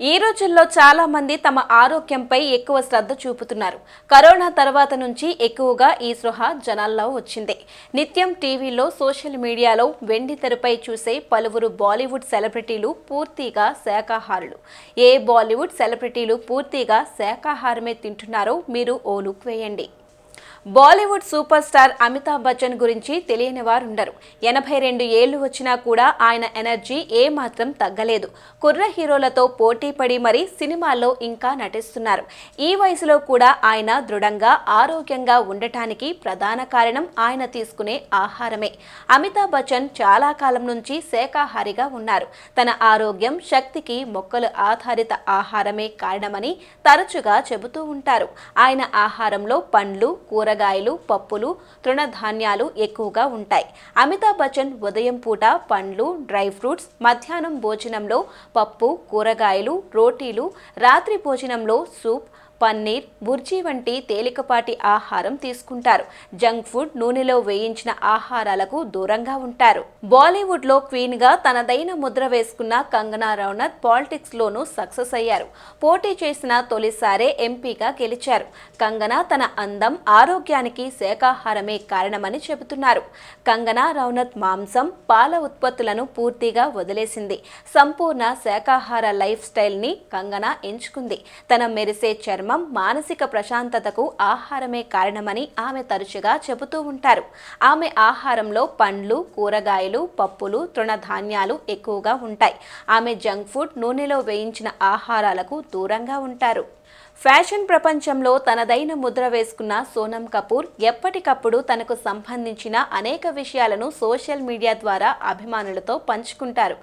ఈ రోజుల్లో చాలా మంది తమ ఆరోగ్యంపై ఎక్కువ శ్రద్ధ చూపుతున్నారు. కరోనా తర్వాత నుంచి ఎక్కువగా ఈ స్పృహ జనాల్లో వచ్చింది. నిత్యం టీవీలో, సోషల్ మీడియాలో వెండి తెరపై చూసే పలువురు బాలీవుడ్ సెలబ్రిటీలు పూర్తిగా శాకాహారులు. ఏ బాలీవుడ్ సెలబ్రిటీలు పూర్తిగా శాకాహారమే తింటున్నారో మీరు ఓ లుక్ వేయండి. బాలీవుడ్ సూపర్ స్టార్ అమితాబ్ బచ్చన్ గురించి తెలియని వారు ఉండరు. 82 ఏళ్లు వచ్చినా కూడా ఆయన ఎనర్జీ ఏమాత్రం తగ్గలేదు. కుర్ర హీరోలతో పోటీ పడి మరీ సినిమాల్లో ఇంకా నటిస్తున్నారు. ఈ వయసులో కూడా ఆయన దృఢంగా, ఆరోగ్యంగా ఉండటానికి ప్రధాన కారణం ఆయన తీసుకునే ఆహారమే. అమితాబ్ బచ్చన్ చాలా కాలం నుంచి శాకాహారిగా ఉన్నారు. తన ఆరోగ్యం, శక్తికి మొక్కలు ఆధారిత ఆహారమే కారణమని తరచుగా చెబుతూ ఉంటారు. ఆయన ఆహారంలో పండ్లు, కూరగాయలు, పప్పులు, తృణధాన్యాలు ఎక్కువగా ఉంటాయి. అమితాబ్ బచ్చన్ ఉదయం పూట పండ్లు, డ్రై ఫ్రూట్స్, మధ్యాహ్నం భోజనంలో పప్పు, కూరగాయలు, రోటీలు, రాత్రి భోజనంలో సూప్, పన్నీర్, బుర్జీ వంటి తేలికపాటి ఆహారం తీసుకుంటారు. జంక్ ఫుడ్, నూనెలో వేయించిన ఆహారాలకు దూరంగా ఉంటారు. బాలీవుడ్ లో క్వీన్ గా తనదైన ముద్ర వేసుకున్న కంగనా రనౌత్ పాలిటిక్స్ లోనూ సక్సెస్ అయ్యారు. పోటీ చేసిన తొలిసారే ఎంపీగా గెలిచారు. కంగనా తన అందం, ఆరోగ్యానికి శాకాహారమే కారణమని చెబుతున్నారు. కంగనా రనౌత్ మాంసం, పాల ఉత్పత్తులను పూర్తిగా వదిలేసింది. సంపూర్ణ శాకాహార లైఫ్ స్టైల్ ని కంగనా ఎంచుకుంది. తన మెరిసే చర్మం, మానసిక ప్రశాంతతకు ఆహారమే కారణమని ఆమె తరచుగా చెబుతూ ఉంటారు. ఆమె ఆహారంలో పండ్లు, కూరగాయలు, పప్పులు, తృణధాన్యాలు ఎక్కువగా ఉంటాయి. ఆమె జంక్ ఫుడ్, నూనెలో వేయించిన ఆహారాలకు దూరంగా ఉంటారు. ఫ్యాషన్ ప్రపంచంలో తనదైన ముద్ర వేసుకున్న సోనమ్ కపూర్ ఎప్పటికప్పుడు తనకు సంబంధించిన అనేక విషయాలను సోషల్ మీడియా ద్వారా అభిమానులతో పంచుకుంటారు.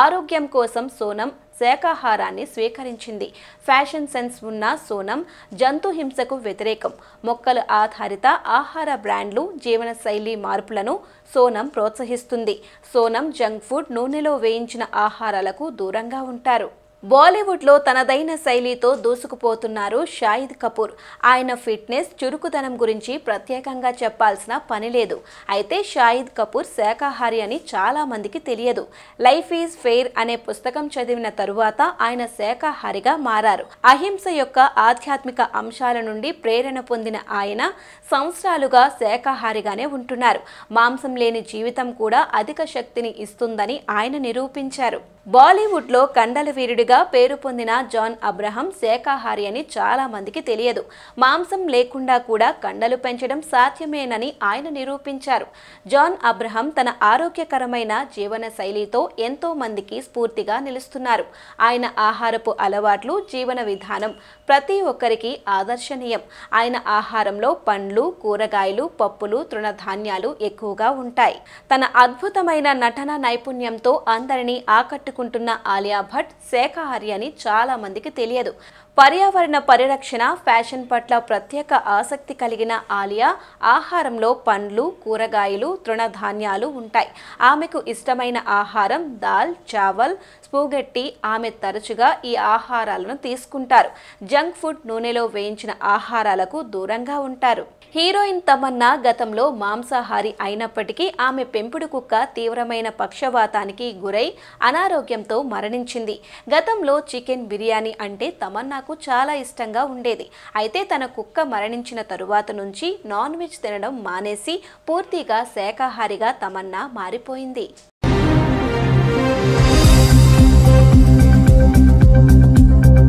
ఆరోగ్యం కోసం సోనమ్ శాకాహారాన్ని స్వీకరించింది. ఫ్యాషన్ సెన్స్ ఉన్న సోనమ్ జంతు హింసకు వ్యతిరేకం. మొక్కలు ఆధారిత ఆహార బ్రాండ్లు, జీవనశైలి మార్పులను సోనమ్ ప్రోత్సహిస్తుంది. సోనమ్ జంక్ ఫుడ్, నూనెలో వేయించిన ఆహారాలకు దూరంగా ఉంటారు. బాలీవుడ్ లో తనదైన శైలితో దూసుకుపోతున్నారు షాహిద్ కపూర్. ఆయన ఫిట్నెస్, చురుకుదనం గురించి ప్రత్యేకంగా చెప్పాల్సిన పని లేదు. అయితే షాహిద్ కపూర్ శాకాహారి అని చాలా మందికి తెలియదు. లైఫ్ ఈజ్ ఫెయిర్ అనే పుస్తకం చదివిన తరువాత ఆయన శాకాహారిగా మారారు. అహింస యొక్క ఆధ్యాత్మిక అంశాల నుండి ప్రేరణ పొందిన ఆయన సంవత్సరాలుగా శాకాహారిగానే ఉంటున్నారు. మాంసం లేని జీవితం కూడా అధిక శక్తిని ఇస్తుందని ఆయన నిరూపించారు. బాలీవుడ్ లో కండల వీరుడిగా పేరు పొందిన జాన్ అబ్రహం శాకాహారి అని చాలా మందికి తెలియదు. మాంసం లేకుండా కూడా కండలు పెంచడం సాధ్యమేనని ఆయన నిరూపించారు. జాన్ అబ్రహం తన ఆరోగ్యకరమైన జీవన శైలితో ఎంతో మందికి స్ఫూర్తిగా నిలుస్తున్నారు. ఆయన ఆహారపు అలవాట్లు, జీవన విధానం ప్రతి ఒక్కరికి ఆదర్శనీయం. ఆయన ఆహారంలో పండ్లు, కూరగాయలు, పప్పులు, తృణధాన్యాలు ఎక్కువగా ఉంటాయి. తన అద్భుతమైన నటన నైపుణ్యంతో అందరినీ ఆకట్టుకుంటున్న ఆలియా భట్ శాకాహారి అని చాలా మందికి తెలియదు. పర్యావరణ పరిరక్షణ, ఫ్యాషన్ పట్ల ప్రత్యేక ఆసక్తి కలిగిన ఆలియా ఆహారంలో పండ్లు, కూరగాయలు, తృణధాన్యాలు ఉంటాయి. ఆమెకు ఇష్టమైన ఆహారం దాల్, చావల్, స్పూగెట్టి. ఆమె తరచుగా ఈ ఆహారాలను తీసుకుంటారు. జంక్ ఫుడ్, నూనెలో వేయించిన ఆహారాలకు దూరంగా ఉంటారు. హీరోయిన్ తమన్నా గతంలో మాంసాహారి అయినప్పటికీ ఆమె పెంపుడు కుక్క తీవ్రమైన పక్షవాతానికి గురై అనారోగ్యంతో మరణించింది. గతంలో చికెన్ బిర్యానీ అంటే తమన్నాకు చాలా ఇష్టంగా ఉండేది. అయితే తన కుక్క మరణించిన తరువాత నుంచి నాన్ వెజ్ తినడం మానేసి పూర్తిగా శాకాహారిగా తమన్నా మారిపోయింది.